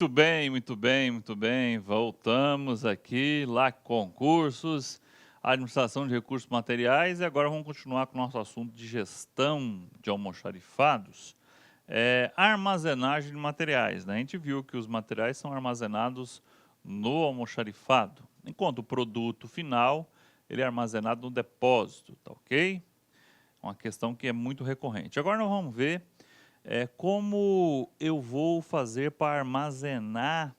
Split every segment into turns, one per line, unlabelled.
Muito bem, muito bem, muito bem. Voltamos aqui, lá concursos, administração de recursos materiais, e agora vamos continuar com o nosso assunto de gestão de almoxarifados. Armazenagem de materiais, né? A gente viu que os materiais são armazenados no almoxarifado, enquanto o produto final ele é armazenado no depósito, tá ok? Uma questão que é muito recorrente. Agora nós vamos ver como eu vou fazer para armazenar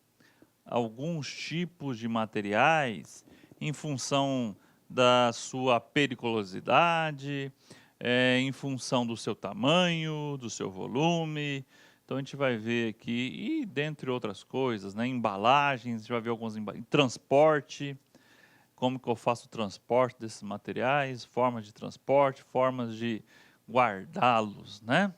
alguns tipos de materiais em função da sua periculosidade, em função do seu tamanho, do seu volume. Então a gente vai ver aqui, e dentre outras coisas, né, embalagens, a gente vai ver alguns transporte, como que eu faço o transporte desses materiais, formas de transporte, formas de guardá-los, né?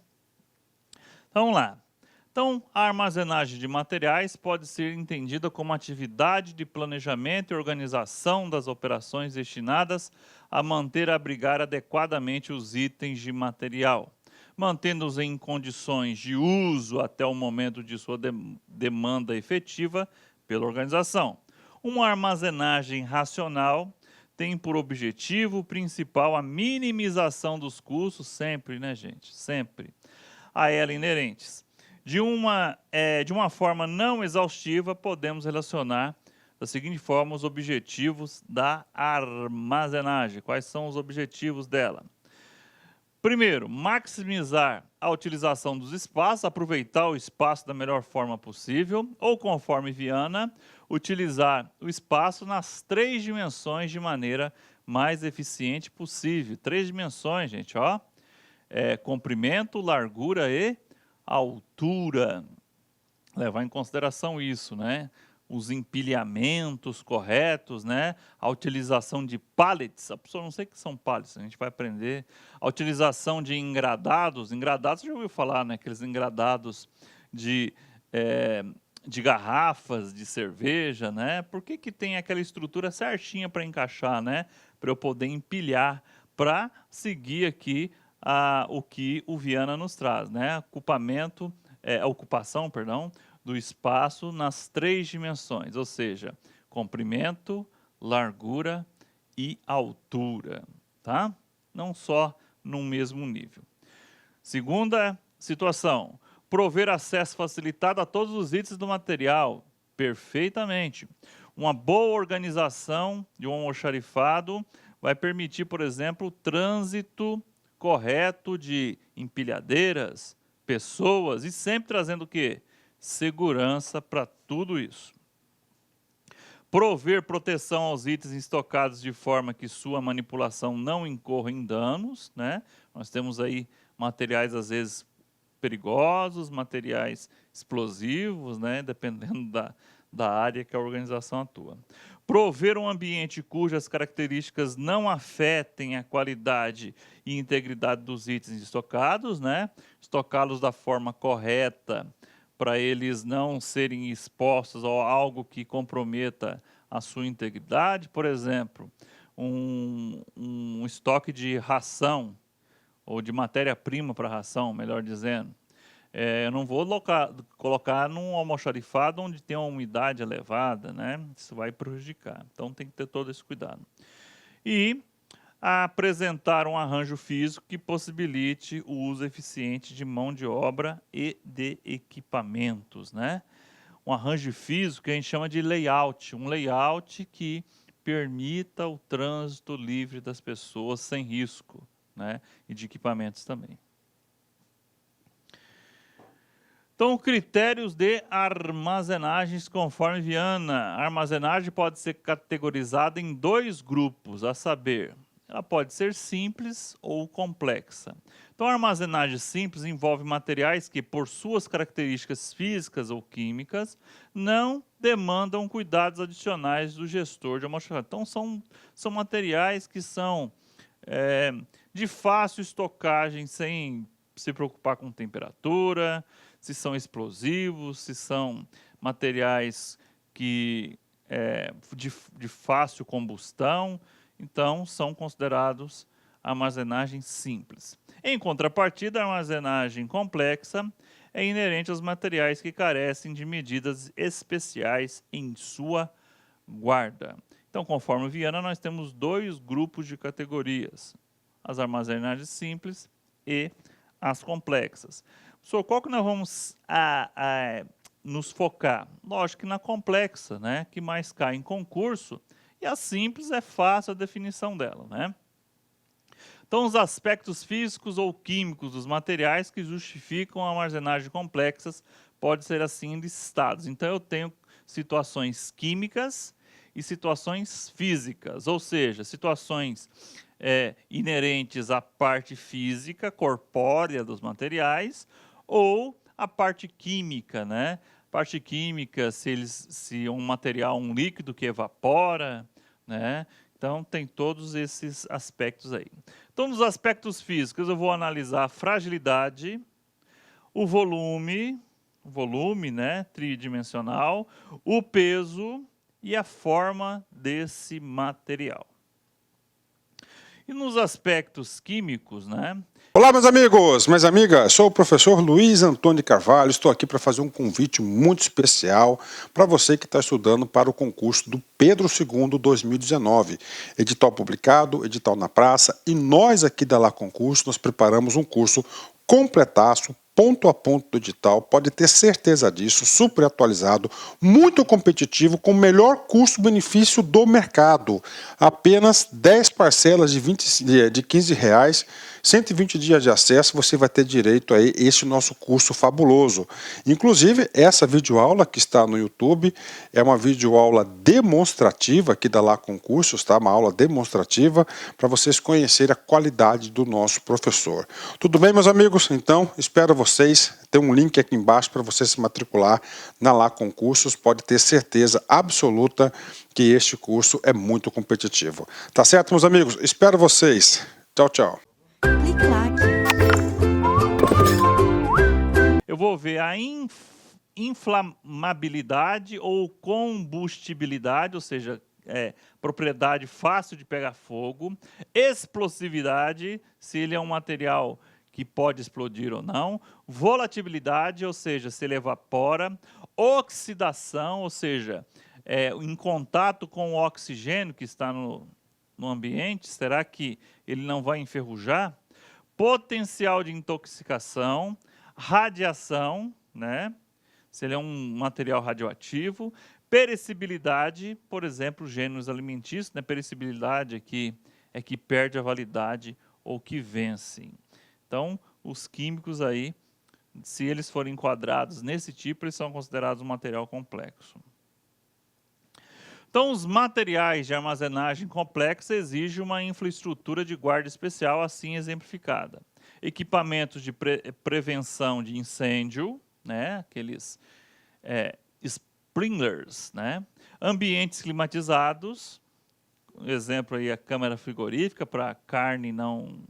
Então, vamos lá. Então, a armazenagem de materiais pode ser entendida como atividade de planejamento e organização das operações destinadas a manter e abrigar adequadamente os itens de material, mantendo-os em condições de uso até o momento de sua demanda efetiva pela organização. Uma armazenagem racional tem por objetivo principal a minimização dos custos, sempre, né, gente? Sempre a ela inerentes. De uma forma não exaustiva, podemos relacionar da seguinte forma os objetivos da armazenagem. Quais são os objetivos dela? Primeiro, maximizar a utilização dos espaços, aproveitar o espaço da melhor forma possível, ou conforme Viana, utilizar o espaço nas 3 dimensões de maneira mais eficiente possível. 3 dimensões, gente, ó. Comprimento, largura e altura. Levar em consideração isso, né? Os empilhamentos corretos, né? A utilização de pallets, a pessoa não sei o que são pallets, a gente vai aprender. A utilização de engradados, engradados você já ouviu falar, né? Aqueles engradados de, de garrafas de cerveja, né? Por que que tem aquela estrutura certinha para encaixar, né? Para eu poder empilhar, para seguir aqui o que o Viana nos traz, né? A ocupação, perdão, do espaço nas 3 dimensões, ou seja, comprimento, largura e altura, tá? Não só num mesmo nível. Segunda situação, prover acesso facilitado a todos os itens do material, perfeitamente. Uma boa organização de um almoxarifado vai permitir, por exemplo, o trânsito correto de empilhadeiras, pessoas, e sempre trazendo o quê? Segurança para tudo isso. Prover proteção aos itens estocados de forma que sua manipulação não incorra em danos, né? Nós temos aí materiais às vezes perigosos, materiais explosivos, né? Dependendo da área que a organização atua. Prover um ambiente cujas características não afetem a qualidade e integridade dos itens estocados, né? Estocá-los da forma correta, para eles não serem expostos a algo que comprometa a sua integridade. Por exemplo, um estoque de ração, ou de matéria-prima para ração, melhor dizendo. Eu não vou colocar num almoxarifado onde tem uma umidade elevada, né? Isso vai prejudicar. Então tem que ter todo esse cuidado. E apresentar um arranjo físico que possibilite o uso eficiente de mão de obra e de equipamentos, né? Um arranjo físico que a gente chama de layout, um layout que permita o trânsito livre das pessoas sem risco, né? E de equipamentos também. Então, critérios de armazenagens conforme Viana. A armazenagem pode ser categorizada em 2 grupos, a saber, ela pode ser simples ou complexa. Então, a armazenagem simples envolve materiais que, por suas características físicas ou químicas, não demandam cuidados adicionais do gestor de almoxarifado. Então, são materiais que são de fácil estocagem, sem se preocupar com temperatura, se são explosivos, se são materiais que de fácil combustão, então são considerados armazenagem simples. Em contrapartida, a armazenagem complexa é inerente aos materiais que carecem de medidas especiais em sua guarda. Então, conforme o Viana, nós temos dois grupos de categorias: as armazenagens simples e as complexas. Professor, qual que nós vamos nos focar? Lógico que na complexa, né, que mais cai em concurso, e a simples é fácil a definição dela, né? Então, os aspectos físicos ou químicos dos materiais que justificam a armazenagem complexas podem ser assim listados. Então, eu tenho situações químicas e situações físicas, ou seja, situações inerentes à parte física, corpórea dos materiais, ou a parte química, né? Parte química, se um material, um líquido que evapora, né? Então, tem todos esses aspectos aí. Então, nos aspectos físicos, eu vou analisar a fragilidade, o volume, né, tridimensional, o peso e a forma desse material. E nos aspectos químicos, né?
Olá, meus amigos, minhas amigas, sou o professor Luiz Antônio Carvalho, estou aqui para fazer um convite muito especial para você que está estudando para o concurso do Pedro II 2019, edital publicado, edital na praça, e nós aqui da Lá Concurso, nós preparamos um curso completaço, ponto a ponto do edital, pode ter certeza disso, super atualizado, muito competitivo, com o melhor custo-benefício do mercado. Apenas 10 parcelas de R$15, 120 dias de acesso, você vai ter direito a esse nosso curso fabuloso. Inclusive, essa videoaula que está no YouTube é uma videoaula demonstrativa aqui da Lá Concursos, tá? Uma aula demonstrativa para vocês conhecerem a qualidade do nosso professor. Tudo bem, meus amigos? Então, espero vocês. Tem um link aqui embaixo para você se matricular na Lá Concursos. Pode ter certeza absoluta que este curso é muito competitivo. Tá certo, meus amigos? Espero vocês. Tchau, tchau.
Eu vou ver a inflamabilidade ou combustibilidade, ou seja, propriedade fácil de pegar fogo, explosividade, se ele é um material que pode explodir ou não, volatilidade, ou seja, se ele evapora, oxidação, ou seja, em contato com o oxigênio que está no ambiente, será que ele não vai enferrujar? Potencial de intoxicação, radiação, né? Se ele é um material radioativo, perecibilidade, por exemplo, gêneros alimentícios, né? Perecibilidade aqui é que perde a validade ou que vencem. Então, os químicos aí, se eles forem enquadrados nesse tipo, eles são considerados um material complexo. Então, os materiais de armazenagem complexa exigem uma infraestrutura de guarda especial, assim exemplificada. Equipamentos de prevenção de incêndio, né? Aqueles sprinklers, né? Ambientes climatizados, exemplo aí a câmara frigorífica para a carne não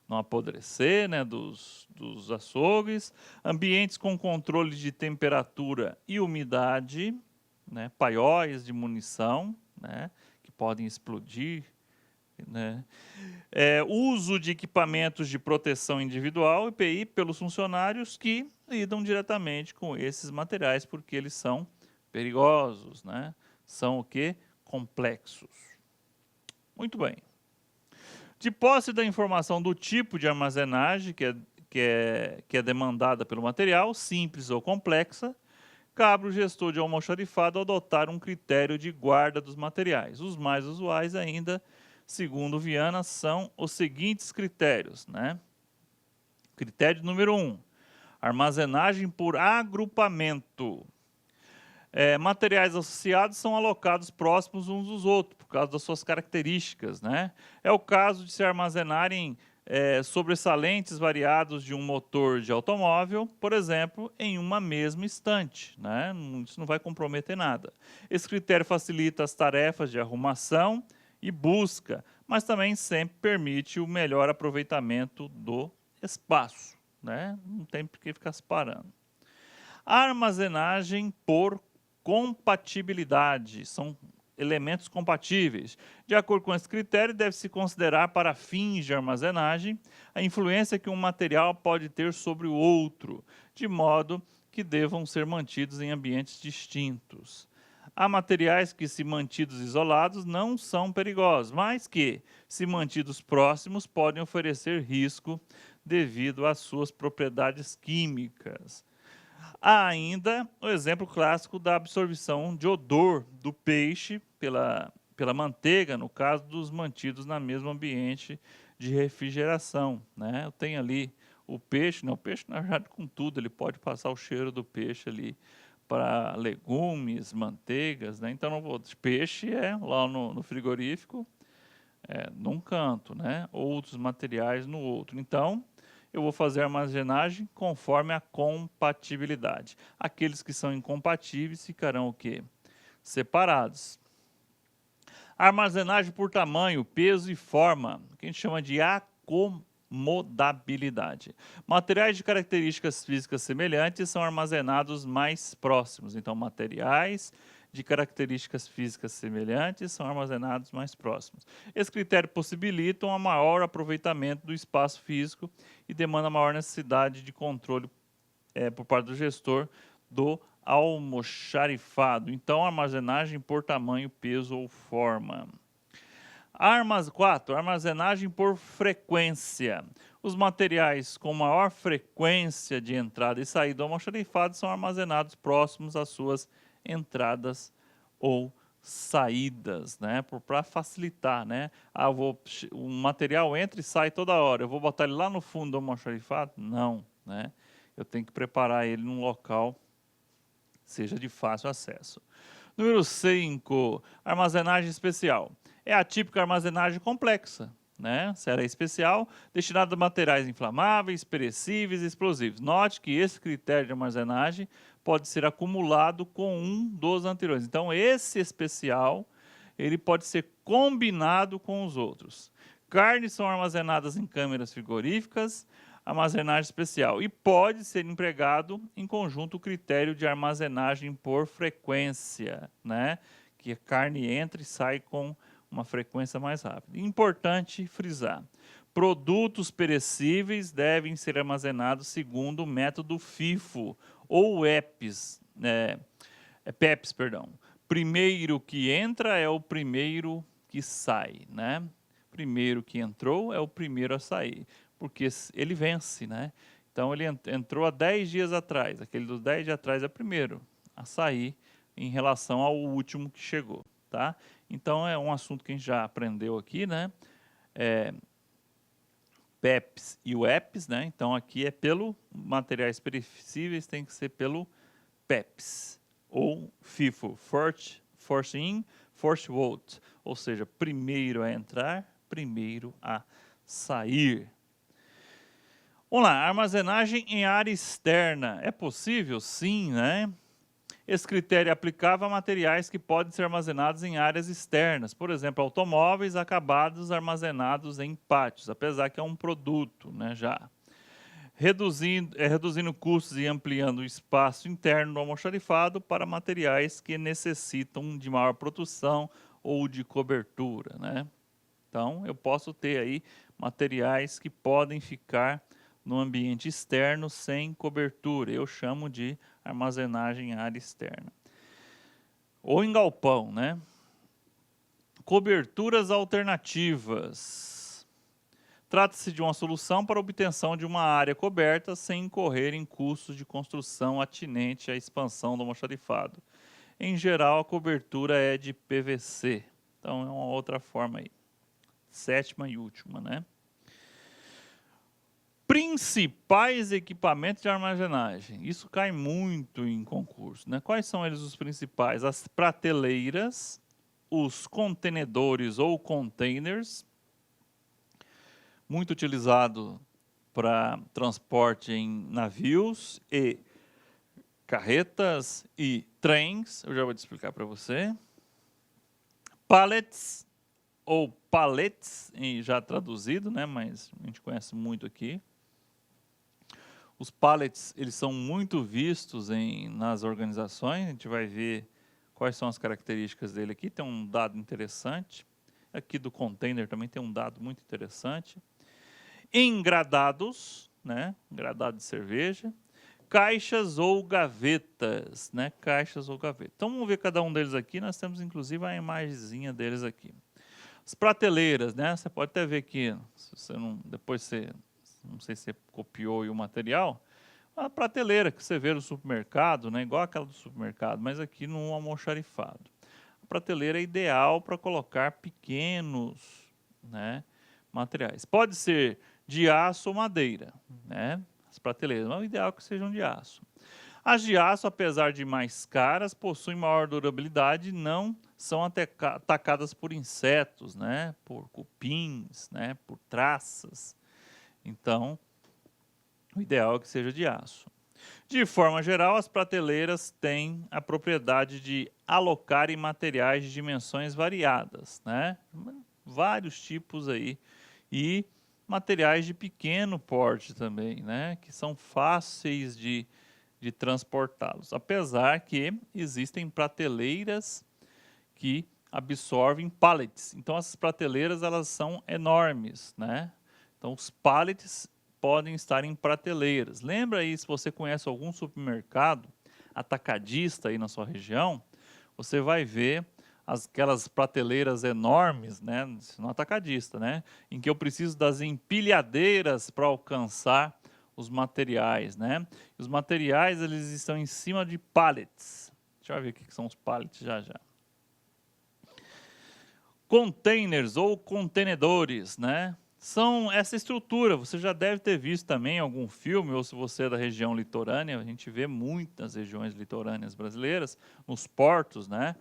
apodrecer, né, dos açougues, ambientes com controle de temperatura e umidade, né, paióis de munição, né, que podem explodir, né, uso de equipamentos de proteção individual, EPI, pelos funcionários que lidam diretamente com esses materiais, porque eles são perigosos, né, são o quê? Complexos. Muito bem. De posse da informação do tipo de armazenagem que é demandada pelo material, simples ou complexa, cabe ao gestor de almoxarifado adotar um critério de guarda dos materiais. Os mais usuais ainda, segundo Viana, são os seguintes critérios, né? Critério número 1, armazenagem por agrupamento. Materiais associados são alocados próximos uns dos outros, por causa das suas características, né? É o caso de se armazenarem sobressalentes variados de um motor de automóvel, por exemplo, em uma mesma estante, né? Isso não vai comprometer nada. Esse critério facilita as tarefas de arrumação e busca, mas também sempre permite o melhor aproveitamento do espaço, né? Não tem por que ficar separando. Armazenagem por compatibilidade. São elementos compatíveis. De acordo com esse critério, deve-se considerar para fins de armazenagem a influência que um material pode ter sobre o outro, de modo que devam ser mantidos em ambientes distintos. Há materiais que, se mantidos isolados, não são perigosos, mas que, se mantidos próximos, podem oferecer risco devido às suas propriedades químicas. Há ainda o exemplo clássico da absorção de odor do peixe pela manteiga, no caso dos mantidos no mesmo ambiente de refrigeração, né? Eu tenho ali o peixe, na verdade, com tudo, ele pode passar o cheiro do peixe ali para legumes, manteigas, né? Então, peixe é lá no frigorífico, num canto, né? Outros materiais no outro. Então, eu vou fazer a armazenagem conforme a compatibilidade. Aqueles que são incompatíveis ficarão o quê? Separados. Armazenagem por tamanho, peso e forma, que a gente chama de acomodabilidade. Materiais de características físicas semelhantes são armazenados mais próximos. Então, materiais de características físicas semelhantes são armazenados mais próximos. Esse critério possibilita um maior aproveitamento do espaço físico e demanda maior necessidade de controle por parte do gestor do almoxarifado. Então, armazenagem por tamanho, peso ou forma. 4. Armazenagem por frequência. Os materiais com maior frequência de entrada e saída do almoxarifado são armazenados próximos às suas entradas ou saídas, né? Para facilitar, né? O material entra e sai toda hora. Eu vou botar ele lá no fundo do almoxarifado? Não, né? Eu tenho que preparar ele num local seja de fácil acesso. Número 5, armazenagem especial. É a típica armazenagem complexa, né? Se ela é especial, destinada a materiais inflamáveis, perecíveis e explosivos. Note que esse critério de armazenagem pode ser acumulado com um dos anteriores. Então, esse especial, ele pode ser combinado com os outros. Carnes são armazenadas em câmeras frigoríficas, armazenagem especial, e pode ser empregado em conjunto o critério de armazenagem por frequência, né? Que a carne entra e sai com uma frequência mais rápida. Importante frisar: produtos perecíveis devem ser armazenados segundo o método FIFO ou PEPS, perdão. Primeiro que entra é o primeiro que sai, né? Primeiro que entrou é o primeiro a sair, porque ele vence, né? Então, ele entrou há 10 dias atrás, aquele dos 10 dias atrás é o primeiro a sair em relação ao último que chegou, tá? Então, é um assunto que a gente já aprendeu aqui, né? PEPs e o EPS, né? Então, aqui é pelo materiais perecíveis, tem que ser pelo PEPs, ou FIFO, First In, First Out, ou seja, primeiro a entrar, primeiro a sair. Vamos lá, armazenagem em área externa. É possível? Sim, né? Esse critério é aplicável a materiais que podem ser armazenados em áreas externas. Por exemplo, automóveis acabados armazenados em pátios, apesar que é um produto, né, já. Reduzindo custos e ampliando o espaço interno do almoxarifado para materiais que necessitam de maior produção ou de cobertura, né? Então, eu posso ter aí materiais que podem ficar no ambiente externo sem cobertura. Eu chamo de armazenagem em área externa. Ou em galpão, né? Coberturas alternativas. Trata-se de uma solução para a obtenção de uma área coberta sem incorrer em custos de construção atinente à expansão do almoxarifado. Em geral, a cobertura é de PVC. Então, é uma outra forma aí. 7ª e última, né? Principais equipamentos de armazenagem. Isso cai muito em concurso, né? Quais são eles os principais? As prateleiras, os contenedores ou containers, muito utilizado para transporte em navios e carretas e trens. Eu já vou te explicar para você. Pallets ou pallets, já traduzido, né? Mas a gente conhece muito aqui. Os pallets, eles são muito vistos nas organizações, a gente vai ver Quais são as características dele aqui? Tem um dado interessante. Aqui do container também tem um dado muito interessante. Engradados, né? Engradado de cerveja. Caixas ou gavetas, né? Caixas ou gavetas. Então vamos ver cada um deles aqui. Nós temos inclusive a imagenzinha deles aqui. As prateleiras, né? Você pode até ver aqui, se você não, depois você, não sei se você copiou aí o material, a prateleira que você vê no supermercado, né? Igual aquela do supermercado, mas aqui no almoxarifado. A prateleira é ideal para colocar pequenos, né, materiais. Pode ser de aço ou madeira, né? As prateleiras, mas o ideal é que sejam de aço. As de aço, apesar de mais caras, possuem maior durabilidade e não são atacadas por insetos, né? Por cupins, né? Por traças. Então, o ideal é que seja de aço. De forma geral, as prateleiras têm a propriedade de alocar em materiais de dimensões variadas, né? Vários tipos aí. E materiais de pequeno porte também, né? Que são fáceis de transportá-los. Apesar que existem prateleiras que absorvem pallets. Então, essas prateleiras elas são enormes, né? Então, os pallets podem estar em prateleiras. Lembra aí, se você conhece algum supermercado atacadista aí na sua região, você vai ver aquelas prateleiras enormes, né, no atacadista, né, em que eu preciso das empilhadeiras para alcançar os materiais, né? Os materiais eles estão em cima de pallets. Deixa eu ver o que são os pallets já já. Containers ou contenedores, né? São essa estrutura, você já deve ter visto também em algum filme, ou se você é da região litorânea, a gente vê muitas regiões litorâneas brasileiras, nos portos, né?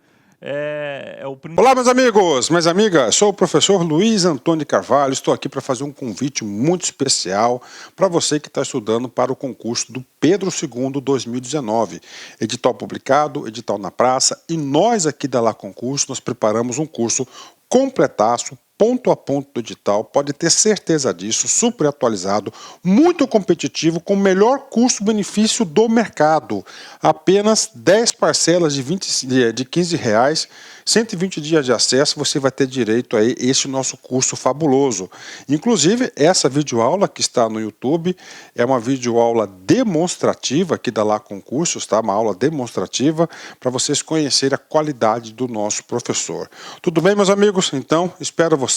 Olá, meus amigos, minhas amigas, sou o professor Luiz Antônio Carvalho, estou aqui para fazer um convite muito especial para você que está estudando para o concurso do Pedro II 2019. Edital publicado, edital na praça, e nós aqui da Lá Concurso, nós preparamos um curso completaço, ponto a ponto do edital, pode ter certeza disso, super atualizado, muito competitivo, com o melhor custo-benefício do mercado. Apenas 10 parcelas de R$15, 120 dias de acesso, você vai ter direito a esse nosso curso fabuloso. Inclusive, essa videoaula que está no YouTube é uma videoaula demonstrativa aqui da Lá Concursos, tá? Uma aula demonstrativa para vocês conhecerem a qualidade do nosso professor. Tudo bem, meus amigos? Então, espero vocês.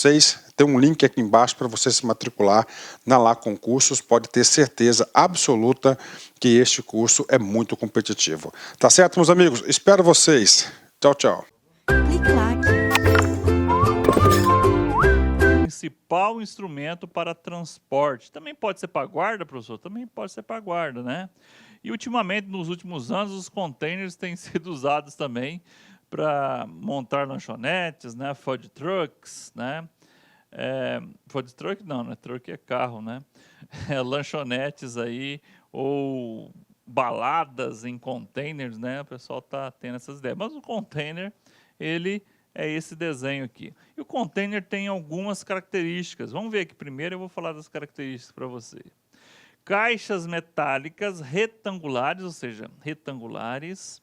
Tem um link aqui embaixo para você se matricular na Lá Concursos. Pode ter certeza absoluta que este curso é muito competitivo. Tá certo, meus amigos? Espero vocês. Tchau, tchau.
Principal instrumento para transporte. Também pode ser para guarda, professor? Também pode ser para guarda, né? E ultimamente, nos últimos anos, os containers têm sido usados também para montar lanchonetes, né? Food trucks, né? Food truck não, né? Truck é carro, né? Lanchonetes aí, ou baladas em containers, né? O pessoal está tendo essas ideias. Mas o container, ele é esse desenho aqui. E o container tem algumas características. Vamos ver aqui primeiro, eu vou falar das características para você. Caixas metálicas retangulares, ou seja, retangulares,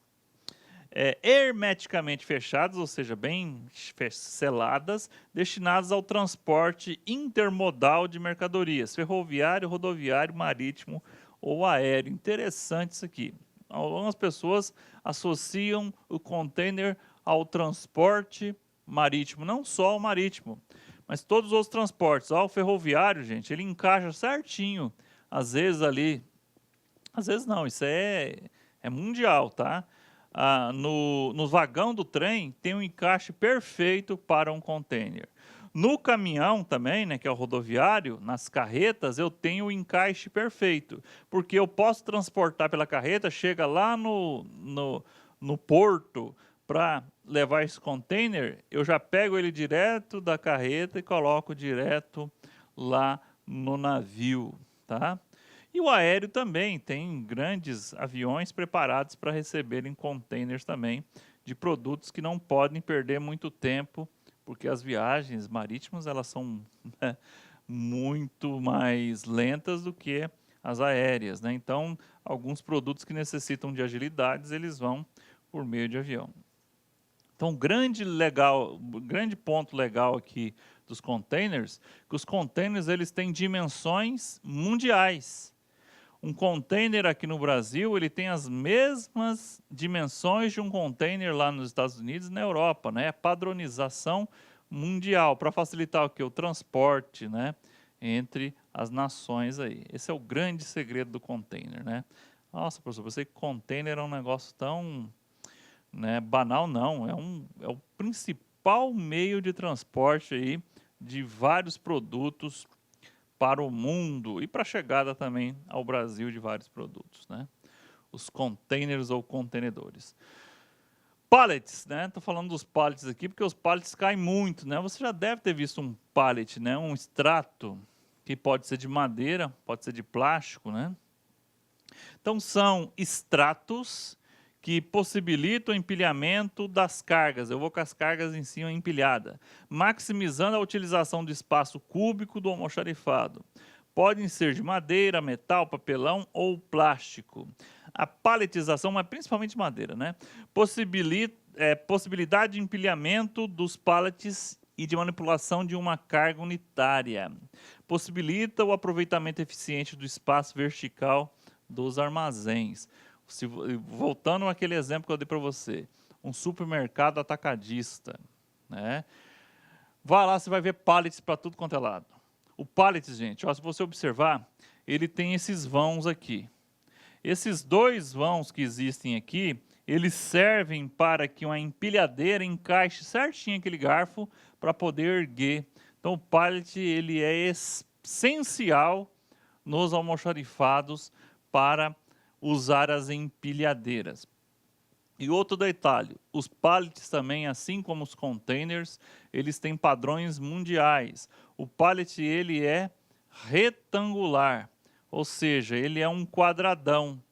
hermeticamente fechadas, ou seja, bem seladas, destinadas ao transporte intermodal de mercadorias, ferroviário, rodoviário, marítimo ou aéreo. Interessante isso aqui. Algumas pessoas associam o container ao transporte marítimo, não só o marítimo, mas todos os outros transportes. O ferroviário, gente, ele encaixa certinho, às vezes ali, às vezes não, isso é mundial, tá? No vagão do trem tem um encaixe perfeito para um container. No caminhão também, né, que é o rodoviário, nas carretas, eu tenho o encaixe perfeito, porque eu posso transportar pela carreta, chega lá no porto para levar esse container, eu já pego ele direto da carreta e coloco direto lá no navio, tá? E o aéreo também tem grandes aviões preparados para receberem containers também de produtos que não podem perder muito tempo, porque as viagens marítimas elas são, né, muito mais lentas do que as aéreas, né? Então, alguns produtos que necessitam de agilidades, eles vão por meio de avião. Então, o grande ponto legal aqui dos containers, que os containers eles têm dimensões mundiais. Um container aqui no Brasil, ele tem as mesmas dimensões de um container lá nos Estados Unidos e na Europa, né? Padronização mundial, para facilitar o que? O transporte, né? Entre as nações aí. Esse é o grande segredo do container, né? Nossa, professor, você que container é um negócio tão, né, banal, não. É o principal meio de transporte aí de vários produtos para o mundo e para a chegada também ao Brasil de vários produtos, né? Os containers ou contenedores. Pallets, né? Tô falando dos pallets aqui porque os pallets caem muito, né? Você já deve ter visto um pallet, né? Um extrato que pode ser de madeira, pode ser de plástico, né? Então são extratos que possibilitam o empilhamento das cargas. Eu vou com as cargas em cima empilhada, maximizando a utilização do espaço cúbico do almoxarifado. Podem ser de madeira, metal, papelão ou plástico. A paletização é principalmente madeira, né? Possibilidade de empilhamento dos pallets e de manipulação de uma carga unitária. Possibilita o aproveitamento eficiente do espaço vertical dos armazéns. Voltando àquele exemplo que eu dei para você, um supermercado atacadista, né? Vá lá, você vai ver pallets para tudo quanto é lado. O pallet, gente, ó, se você observar, ele tem esses vãos aqui. Esses dois vãos que existem aqui, eles servem para que uma empilhadeira encaixe certinho aquele garfo para poder erguer. Então o pallet ele é essencial nos almoxarifados para usar as empilhadeiras. E outro detalhe, os pallets também, assim como os containers, eles têm padrões mundiais. O pallet ele é retangular, ou seja, ele é um quadradão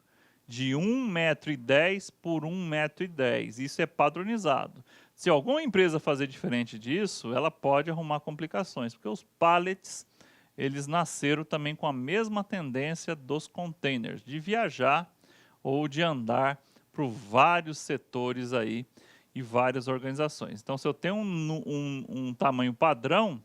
de 1,10 m por 1,10 m. Isso é padronizado. Se alguma empresa fazer diferente disso, ela pode arrumar complicações, porque os pallets eles nasceram também com a mesma tendência dos containers, de viajar ou de andar por vários setores aí e várias organizações. Então, se eu tenho um tamanho padrão,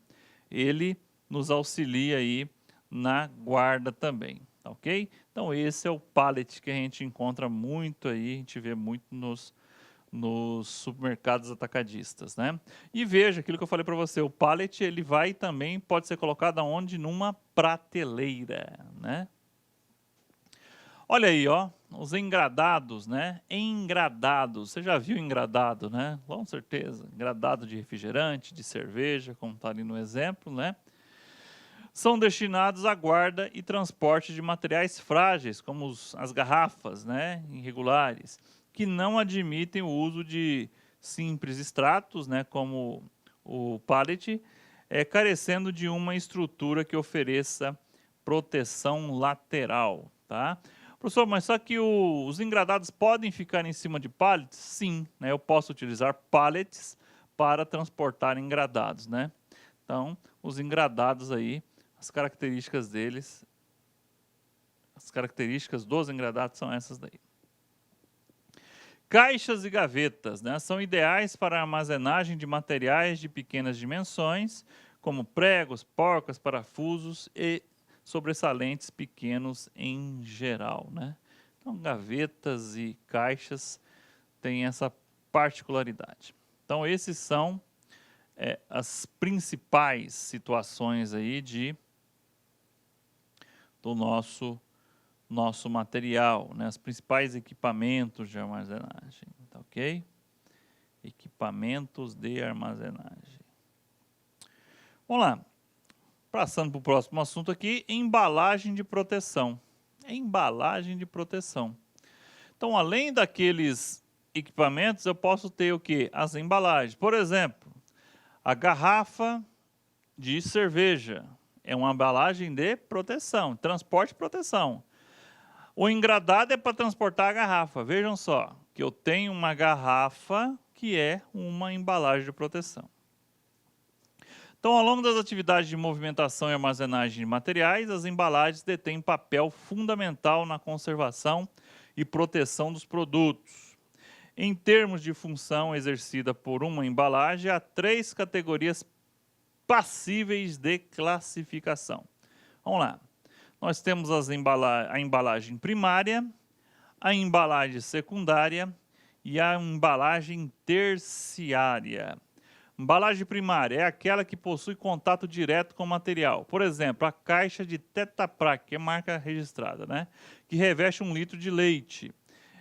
ele nos auxilia aí na guarda também, ok? Então, esse é o pallet que a gente encontra muito aí, a gente vê muito nos supermercados atacadistas, né? E veja aquilo que eu falei para você, o pallet ele vai também, pode ser colocado aonde? Numa prateleira, né? Olha aí, ó, os engradados, né? Engradados, você já viu engradado, né? Com certeza, engradado de refrigerante, de cerveja, como está ali no exemplo, né? São destinados à guarda e transporte de materiais frágeis, como as garrafas, né? Irregulares, que não admitem o uso de simples extratos, né? Como o pallet, carecendo de uma estrutura que ofereça proteção lateral, tá? Professor, mas só que os engradados podem ficar em cima de pallets? Sim, né? Eu posso utilizar pallets para transportar engradados, né? Então, os engradados aí, as características deles, as características dos engradados são essas daí. Caixas e gavetas, né? São ideais para a armazenagem de materiais de pequenas dimensões, como pregos, porcas, parafusos e sobressalentes pequenos em geral, né? Então, gavetas e caixas têm essa particularidade. Então, esses são as principais situações aí do nosso material, né? Os principais equipamentos de armazenagem, tá ok? Equipamentos de armazenagem. Vamos lá. Passando para o próximo assunto aqui, embalagem de proteção. Embalagem de proteção. Então, além daqueles equipamentos, eu posso ter o quê? As embalagens. Por exemplo, a garrafa de cerveja é uma embalagem de proteção, transporte e proteção. O engradado é para transportar a garrafa. Vejam só, que eu tenho uma garrafa que é uma embalagem de proteção. Então, ao longo das atividades de movimentação e armazenagem de materiais, as embalagens detêm papel fundamental na conservação e proteção dos produtos. Em termos de função exercida por uma embalagem, há 3 categorias passíveis de classificação. Vamos lá. Nós temos a embalagem primária, a embalagem secundária e a embalagem terciária. Embalagem primária é aquela que possui contato direto com o material. Por exemplo, a caixa de Tetra Pak, que é marca registrada, né? Que reveste 1 litro de leite.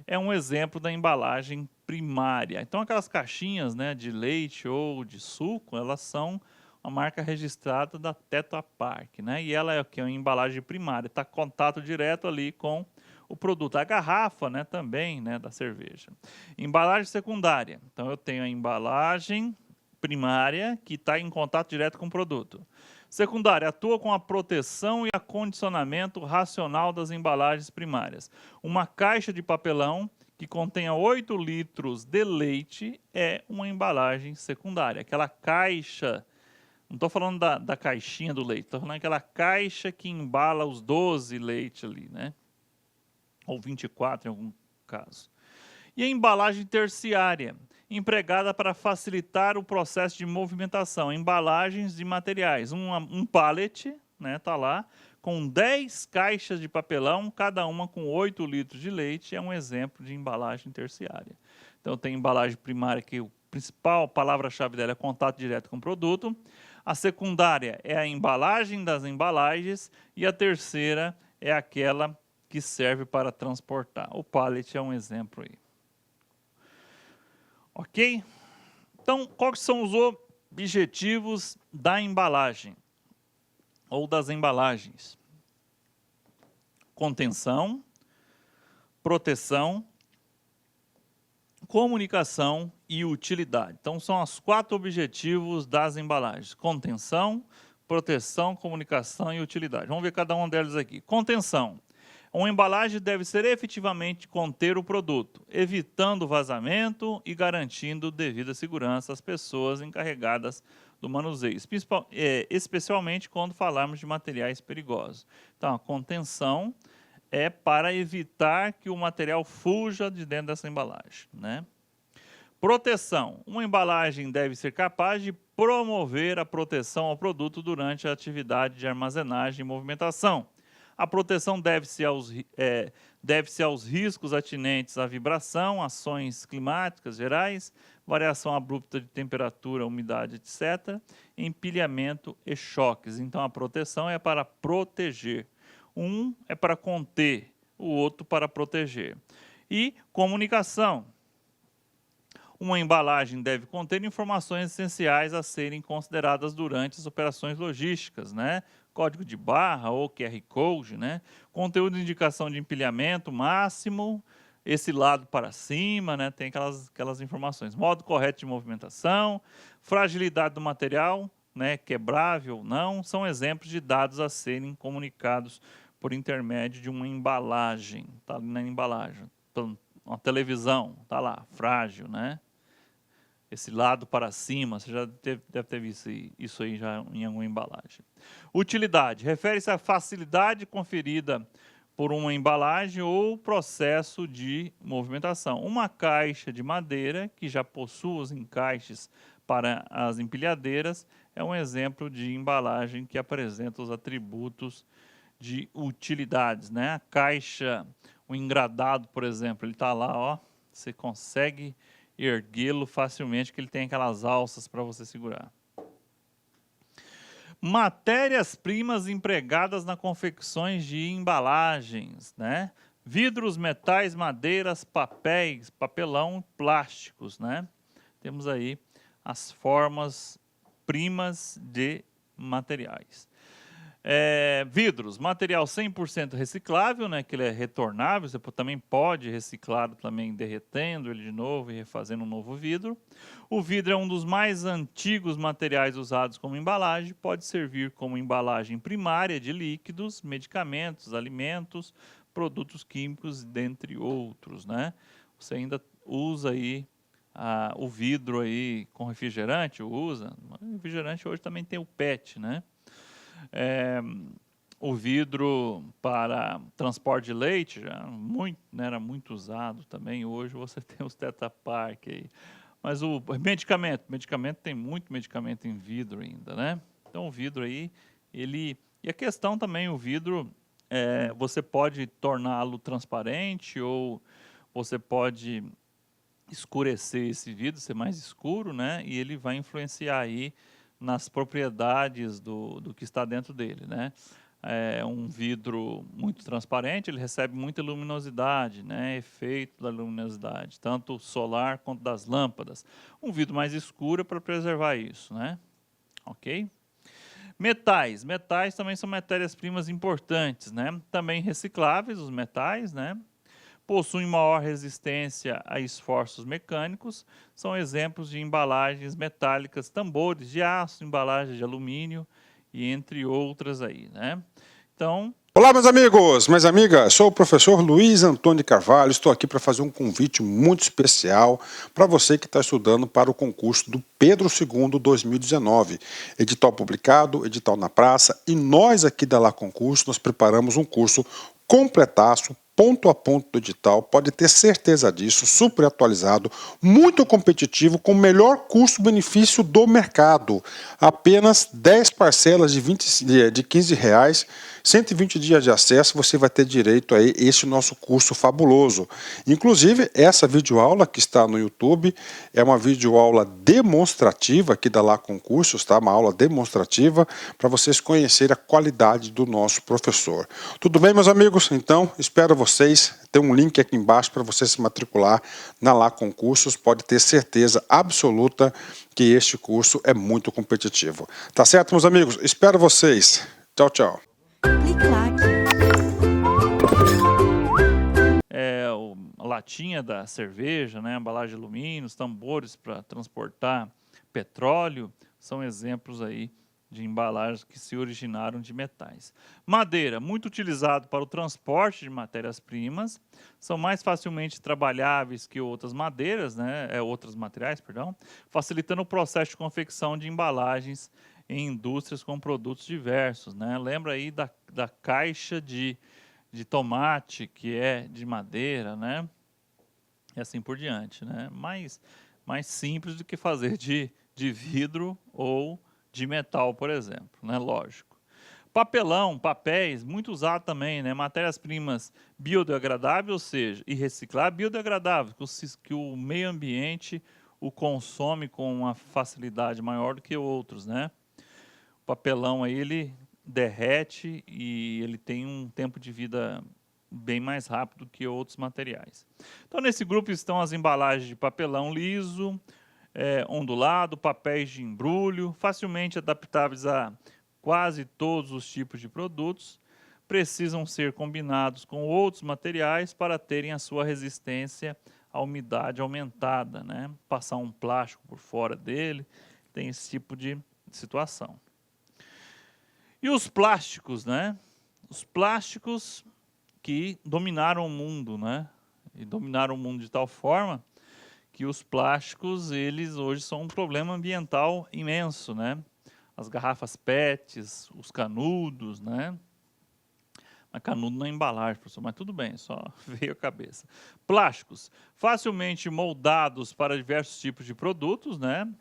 É um exemplo da embalagem primária. Então, aquelas caixinhas, né, de leite ou de suco, elas são a marca registrada da Tetra Pak, né? E ela é o que? Uma embalagem primária. Está contato direto ali com o produto. A garrafa, né, também, né, da cerveja. Embalagem secundária. Então, eu tenho a embalagem primária, que está em contato direto com o produto. Secundária, atua com a proteção e acondicionamento racional das embalagens primárias. Uma caixa de papelão que contenha 8 litros de leite é uma embalagem secundária. Aquela caixa, não estou falando da caixinha do leite, estou falando daquela caixa que embala os 12 leite ali, né? Ou 24 em algum caso. E a embalagem terciária, empregada para facilitar o processo de movimentação. Embalagens de materiais. Um pallet, né, tá lá, com 10 caixas de papelão, cada uma com 8 litros de leite, é um exemplo de embalagem terciária. Então, tem embalagem primária, que o principal palavra-chave dela é contato direto com o produto. A secundária é a embalagem das embalagens. E a terceira é aquela que serve para transportar. O pallet é um exemplo aí. Ok? Então, quais são os objetivos da embalagem ou das embalagens? Contenção, proteção, comunicação e utilidade. Então, são os 4 objetivos das embalagens: contenção, proteção, comunicação e utilidade. Vamos ver cada um deles aqui. Contenção. Uma embalagem deve ser efetivamente conter o produto, evitando vazamento e garantindo devida segurança às pessoas encarregadas do manuseio, especialmente quando falarmos de materiais perigosos. Então, a contenção é para evitar que o material fuja de dentro dessa embalagem, né? Proteção. Uma embalagem deve ser capaz de promover a proteção ao produto durante a atividade de armazenagem e movimentação. A proteção deve-se aos riscos atinentes à vibração, ações climáticas gerais, variação abrupta de temperatura, umidade, etc., empilhamento e choques. Então, a proteção é para proteger. Um é para conter, o outro para proteger. E comunicação. Uma embalagem deve conter informações essenciais a serem consideradas durante as operações logísticas, né? Código de barra ou QR Code, né? Conteúdo de indicação de empilhamento máximo, esse lado para cima, né? Tem aquelas informações. Modo correto de movimentação, fragilidade do material, né? Quebrável ou não, são exemplos de dados a serem comunicados por intermédio de uma embalagem. Está ali na embalagem. Uma televisão, está lá, frágil, né? Esse lado para cima, você já deve ter visto isso aí já em alguma embalagem. Utilidade, refere-se à facilidade conferida por uma embalagem ou processo de movimentação. Uma caixa de madeira, que já possui os encaixes para as empilhadeiras, é um exemplo de embalagem que apresenta os atributos de utilidades, né? A caixa, o engradado, por exemplo, ele está lá, ó, você consegue erguê-lo facilmente, que ele tem aquelas alças para você segurar. Matérias-primas empregadas na confecções de embalagens, né? Vidros, metais, madeiras, papéis, papelão, plásticos, né? Temos aí as formas primas de materiais. Vidros, material 100% reciclável, né, que ele é retornável, você também pode reciclá-lo também derretendo ele de novo e refazendo um novo vidro. O vidro é um dos mais antigos materiais usados como embalagem, pode servir como embalagem primária de líquidos, medicamentos, alimentos, produtos químicos, dentre outros, né? Você ainda usa aí o vidro aí com refrigerante, usa. O refrigerante hoje também tem o PET, né? o vidro para transporte de leite era muito usado também. Hoje você tem os Tetra Pak aí. Mas o medicamento tem muito medicamento em vidro ainda, né? Então o vidro aí, e a questão também, o vidro, você pode torná-lo transparente ou você pode escurecer esse vidro, ser mais escuro, né? E ele vai influenciar aí nas propriedades do que está dentro dele, né? Um vidro muito transparente, ele recebe muita luminosidade, né? Efeito da luminosidade, tanto solar quanto das lâmpadas. Um vidro mais escuro para preservar isso, né? Ok? Metais também são matérias-primas importantes, né? Também recicláveis, os metais, né? Possuem maior resistência a esforços mecânicos, são exemplos de embalagens metálicas, tambores de aço, embalagens de alumínio e entre outras aí, né? Então,
olá, meus amigos, minhas amigas, sou o professor Luiz Antônio Carvalho, estou aqui para fazer um convite muito especial para você que está estudando para o concurso do Pedro II 2019. Edital publicado, edital na praça, e nós aqui da Lá Concurso, nós preparamos um curso completaço, ponto a ponto do edital, pode ter certeza disso, super atualizado, muito competitivo, com o melhor custo-benefício do mercado. Apenas 10 parcelas de R$ 15, 120 dias de acesso, você vai ter direito a esse nosso curso fabuloso. Inclusive, essa videoaula que está no YouTube é uma videoaula demonstrativa aqui da Lá Concursos, tá? Uma aula demonstrativa para vocês conhecerem a qualidade do nosso professor. Tudo bem, meus amigos? Então, espero vocês. Tem um link aqui embaixo para você se matricular na Lá Concursos. Pode ter certeza absoluta que este curso é muito competitivo. Tá certo, meus amigos? Espero vocês. Tchau, tchau.
A latinha da cerveja, né, embalagem de alumínio, os tambores para transportar petróleo, são exemplos aí de embalagens que se originaram de metais. Madeira, muito utilizado para o transporte de matérias-primas, são mais facilmente trabalháveis que outras madeiras, né, outros materiais, perdão, facilitando o processo de confecção de embalagens em indústrias com produtos diversos, né? Lembra aí da caixa de tomate, que é de madeira, né? E assim por diante, né? Mais simples do que fazer de vidro ou de metal, por exemplo, né? Lógico. Papéis, muito usado também, né? Matérias-primas biodegradáveis, ou seja, e reciclar biodegradável, que o meio ambiente o consome com uma facilidade maior do que outros, né? O papelão aí, ele derrete e ele tem um tempo de vida bem mais rápido que outros materiais. Então, nesse grupo estão as embalagens de papelão liso, ondulado, papéis de embrulho, facilmente adaptáveis a quase todos os tipos de produtos, precisam ser combinados com outros materiais para terem a sua resistência à umidade aumentada, né? Passar um plástico por fora dele, tem esse tipo de situação. E os plásticos, né? Os plásticos que dominaram o mundo, né? E dominaram o mundo de tal forma que os plásticos, eles hoje são um problema ambiental imenso, né? As garrafas PETs, os canudos, né? Mas canudo não é embalagem, professor, mas tudo bem, só veio a cabeça. Plásticos, facilmente moldados para diversos tipos de produtos, né?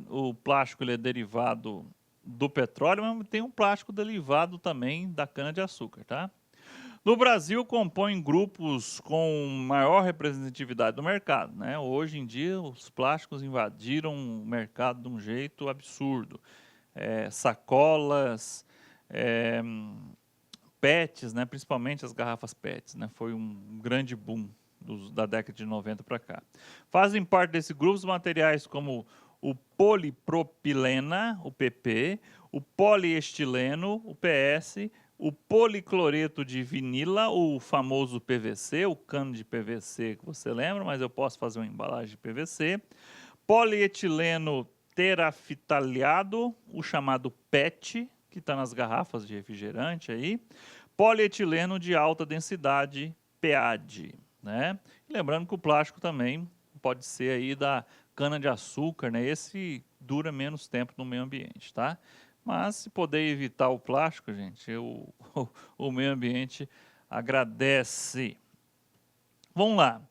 O plástico ele é derivado do petróleo, mas tem um plástico derivado também da cana-de-açúcar, tá? No Brasil, compõem grupos com maior representatividade do mercado, né? Hoje em dia, os plásticos invadiram o mercado de um jeito absurdo. Sacolas, PETs, né? Principalmente as garrafas PETs, né? Foi um grande boom da década de 90 para cá. Fazem parte desse grupo os materiais como o polipropilena, o PP, o poliestileno, o PS, o policloreto de vinila, o famoso PVC, o cano de PVC que você lembra, mas eu posso fazer uma embalagem de PVC, polietileno teraftalhado, o chamado PET, que está nas garrafas de refrigerante aí, polietileno de alta densidade, PAD, né? E lembrando que o plástico também pode ser aí da cana-de-açúcar, né? Esse dura menos tempo no meio ambiente, tá? Mas se puder evitar o plástico, gente, o meio ambiente agradece. Vamos lá.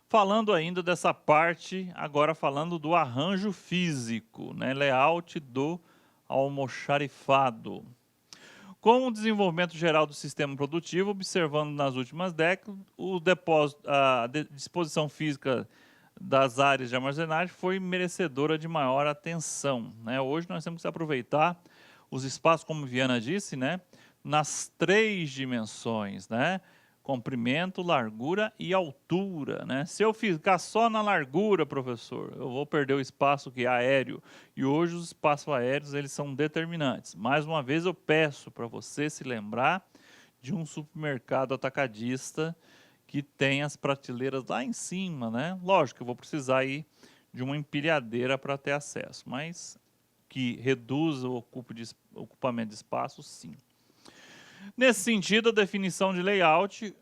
Falando ainda dessa parte, agora falando do arranjo físico, né? Layout do almoxarifado. Com o desenvolvimento geral do sistema produtivo, observando nas últimas décadas, a disposição física das áreas de armazenagem foi merecedora de maior atenção, né? Hoje nós temos que aproveitar os espaços, como Viana disse, né? Nas 3 dimensões, né? Comprimento, largura e altura, né? Se eu ficar só na largura, professor, eu vou perder o espaço que é aéreo. E hoje os espaços aéreos, eles são determinantes. Mais uma vez eu peço para você se lembrar de um supermercado atacadista que tem as prateleiras lá em cima, né? Lógico que eu vou precisar aí de uma empilhadeira para ter acesso, mas que reduza o ocupamento de espaço, sim. Nesse sentido, a definição de layout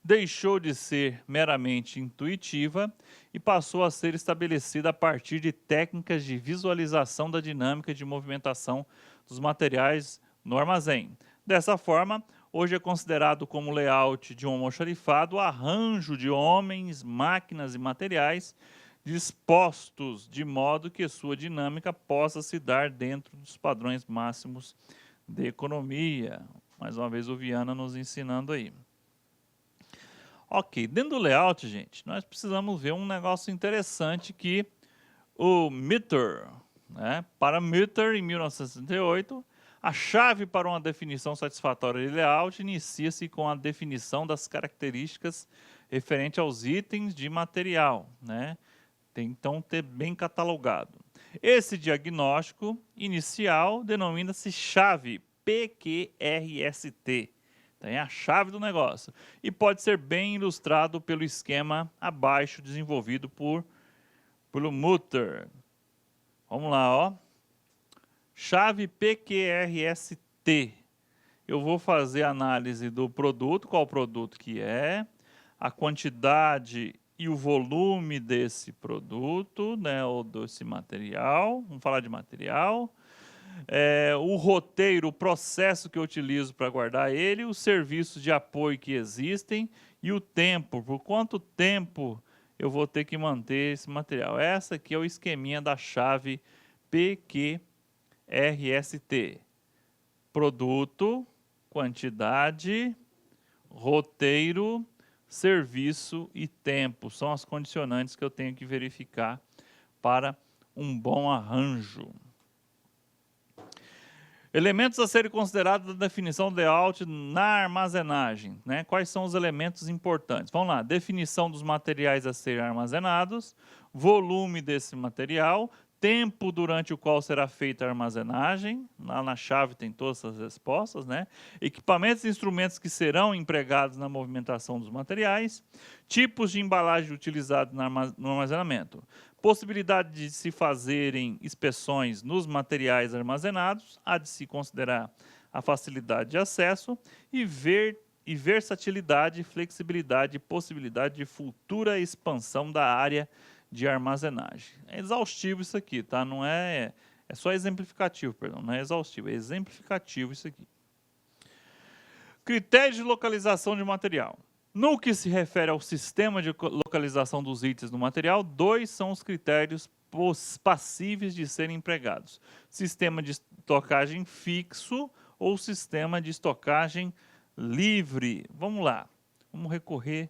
deixou de ser meramente intuitiva e passou a ser estabelecida a partir de técnicas de visualização da dinâmica de movimentação dos materiais no armazém. Dessa forma, hoje é considerado como layout de um almoxarifado o arranjo de homens, máquinas e materiais dispostos de modo que sua dinâmica possa se dar dentro dos padrões máximos de economia. Mais uma vez o Viana nos ensinando aí. Ok, dentro do layout, gente, nós precisamos ver um negócio interessante que o Mitter, né? Para Mitter, em 1968, a chave para uma definição satisfatória de layout inicia-se com a definição das características referente aos itens de material, né? Tem então ter bem catalogado. Esse diagnóstico inicial denomina-se chave PQRST. Tem a chave do negócio. E pode ser bem ilustrado pelo esquema abaixo desenvolvido pelo Mutter. Vamos lá, ó. Chave PQRST. Eu vou fazer a análise do produto, qual produto que é, a quantidade e o volume desse produto, né, ou desse material. Vamos falar de material. O roteiro, o processo que eu utilizo para guardar ele, os serviços de apoio que existem e o tempo, por quanto tempo eu vou ter que manter esse material. Essa aqui é o esqueminha da chave PQRST. Produto, quantidade, roteiro, serviço e tempo. São as condicionantes que eu tenho que verificar para um bom arranjo. Elementos a serem considerados da definição do layout na armazenagem, né? Quais são os elementos importantes? Vamos lá, definição dos materiais a serem armazenados, volume desse material, tempo durante o qual será feita a armazenagem, lá na chave tem todas essas respostas, né? Equipamentos e instrumentos que serão empregados na movimentação dos materiais, tipos de embalagem utilizados no armazenamento, possibilidade de se fazerem inspeções nos materiais armazenados, há de se considerar a facilidade de acesso e versatilidade, flexibilidade e possibilidade de futura expansão da área de armazenagem. É exaustivo isso aqui, tá? Não é só exemplificativo, perdão, não é exaustivo, é exemplificativo isso aqui. Critérios de localização de material. No que se refere ao sistema de localização dos itens no material, 2 são os critérios passíveis de serem empregados. Sistema de estocagem fixo ou sistema de estocagem livre. Vamos lá, vamos recorrer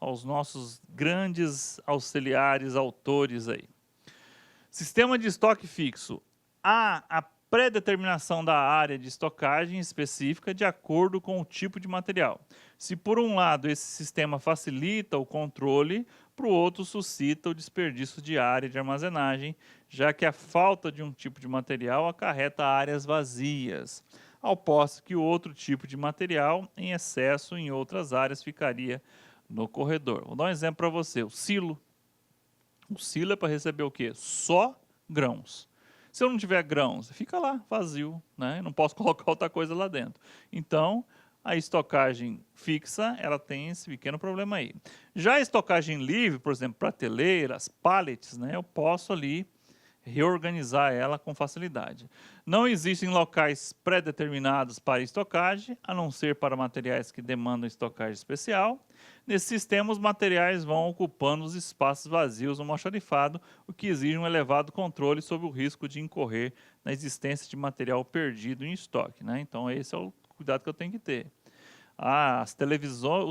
aos nossos grandes auxiliares autores aí. Sistema de estoque fixo. Há a pré-determinação da área de estocagem específica de acordo com o tipo de material. Se por um lado esse sistema facilita o controle, para o outro suscita o desperdício de área de armazenagem, já que a falta de um tipo de material acarreta áreas vazias, ao passo que o outro tipo de material em excesso em outras áreas ficaria no corredor. Vou dar um exemplo para você, o silo. O silo é para receber o quê? Só grãos. Se eu não tiver grãos, fica lá, vazio, né? Eu não posso colocar outra coisa lá dentro. Então, a estocagem fixa, ela tem esse pequeno problema aí. Já a estocagem livre, por exemplo, prateleiras, pallets, né? Eu posso ali reorganizar ela com facilidade. Não existem locais pré-determinados para estocagem, a não ser para materiais que demandam estocagem especial. Nesse sistema, os materiais vão ocupando os espaços vazios no almoxarifado, o que exige um elevado controle sobre o risco de incorrer na existência de material perdido em estoque, né? Então, esse é o cuidado que eu tenho que ter. Os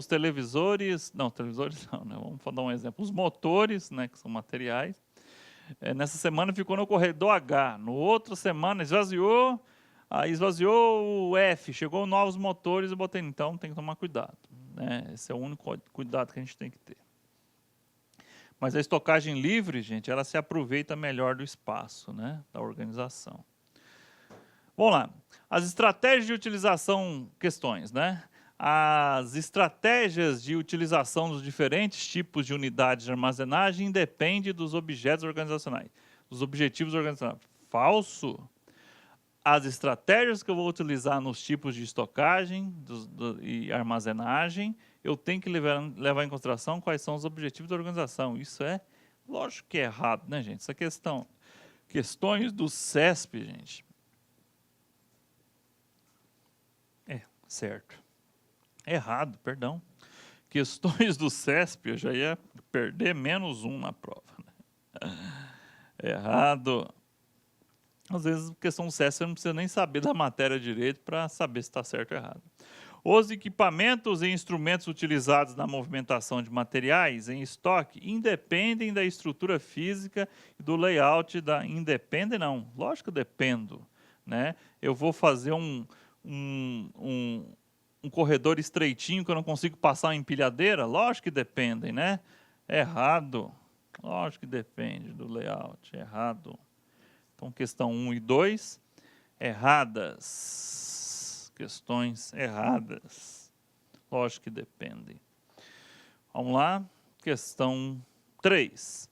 televisores, não, né? Vamos dar um exemplo. Os motores, né, que são materiais. Nessa semana ficou no corredor H, no outra semana esvaziou, aí esvaziou o F, chegou novos motores e botei, então tem que tomar cuidado, né? Esse é o único cuidado que a gente tem que ter. Mas a estocagem livre, gente, ela se aproveita melhor do espaço, né, da organização. Vamos lá, as estratégias de utilização, questões, né? As estratégias de utilização dos diferentes tipos de unidades de armazenagem dependem dos objetos organizacionais, dos objetivos organizacionais. Falso. As estratégias que eu vou utilizar nos tipos de estocagem e armazenagem, eu tenho que levar em consideração quais são os objetivos da organização. Isso é, lógico que é errado, né, gente? Essa questões do CESP, gente. Certo. Errado, perdão. Questões do CESP, eu já ia perder -1 na prova, né? Errado. Às vezes, questão do CESP, você não precisa nem saber da matéria direito para saber se está certo ou errado. Os equipamentos e instrumentos utilizados na movimentação de materiais em estoque independem da estrutura física e do layout da... Independem não, lógico que dependo, né? Eu vou fazer um corredor estreitinho que eu não consigo passar uma empilhadeira? Lógico que dependem, né? Errado. Lógico que depende do layout. Errado. Então, questão 1 e 2, erradas. Questões erradas. Lógico que dependem. Vamos lá. Questão 3.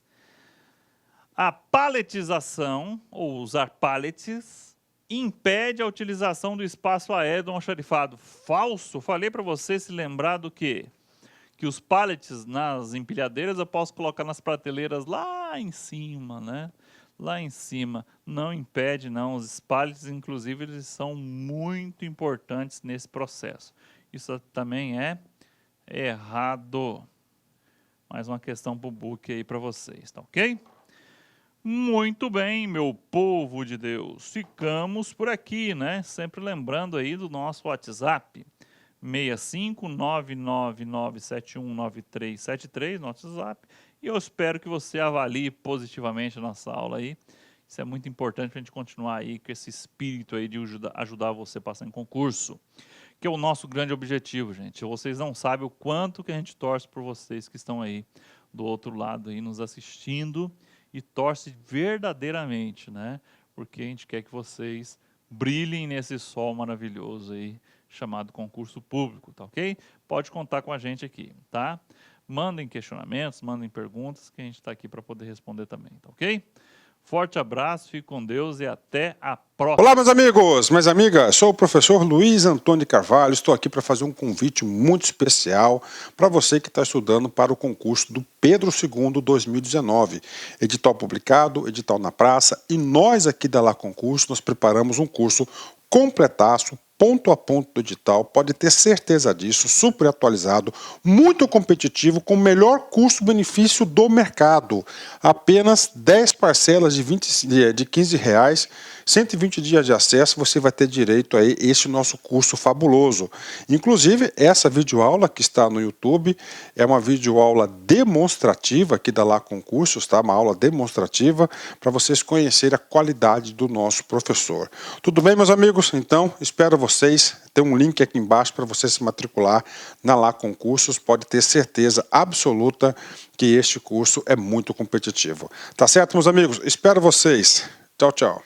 A paletização, ou usar pallets, impede a utilização do espaço aéreo do almoxarifado. Falso. Falei para você se lembrar do quê? Que os pallets nas empilhadeiras eu posso colocar nas prateleiras lá em cima, né? Lá em cima. Não impede, não. Os pallets, inclusive, eles são muito importantes nesse processo. Isso também é errado. Mais uma questão para o book aí para vocês, tá ok? Muito bem, meu povo de Deus, ficamos por aqui, né? Sempre lembrando aí do nosso WhatsApp, 65999719373, nosso WhatsApp, e eu espero que você avalie positivamente a nossa aula aí. Isso é muito importante para a gente continuar aí com esse espírito aí de ajudar você a passar em concurso, que é o nosso grande objetivo, gente. Vocês não sabem o quanto que a gente torce por vocês que estão aí do outro lado aí nos assistindo, e torce verdadeiramente, né? Porque a gente quer que vocês brilhem nesse sol maravilhoso aí, chamado concurso público, tá ok? Pode contar com a gente aqui, tá? Mandem questionamentos, mandem perguntas, que a gente está aqui para poder responder também, tá ok? Forte abraço, fique com Deus e até a próxima.
Olá, meus amigos, minhas amigas, sou o professor Luiz Antônio Carvalho, estou aqui para fazer um convite muito especial para você que está estudando para o concurso do Pedro II 2019. Edital publicado, edital na praça, e nós aqui da Lá Concurso, nós preparamos um curso completaço, ponto a ponto do edital, pode ter certeza disso, super atualizado, muito competitivo, com o melhor custo-benefício do mercado. Apenas 10 parcelas de R$15, 120 dias de acesso, você vai ter direito a esse nosso curso fabuloso. Inclusive, essa videoaula que está no YouTube é uma videoaula demonstrativa aqui da Lá Concursos, tá? Uma aula demonstrativa para vocês conhecerem a qualidade do nosso professor. Tudo bem, meus amigos? Então, espero vocês. Tem um link aqui embaixo para você se matricular na Lá Concursos. Pode ter certeza absoluta que este curso é muito competitivo. Tá certo, meus amigos? Espero vocês. Tchau, tchau.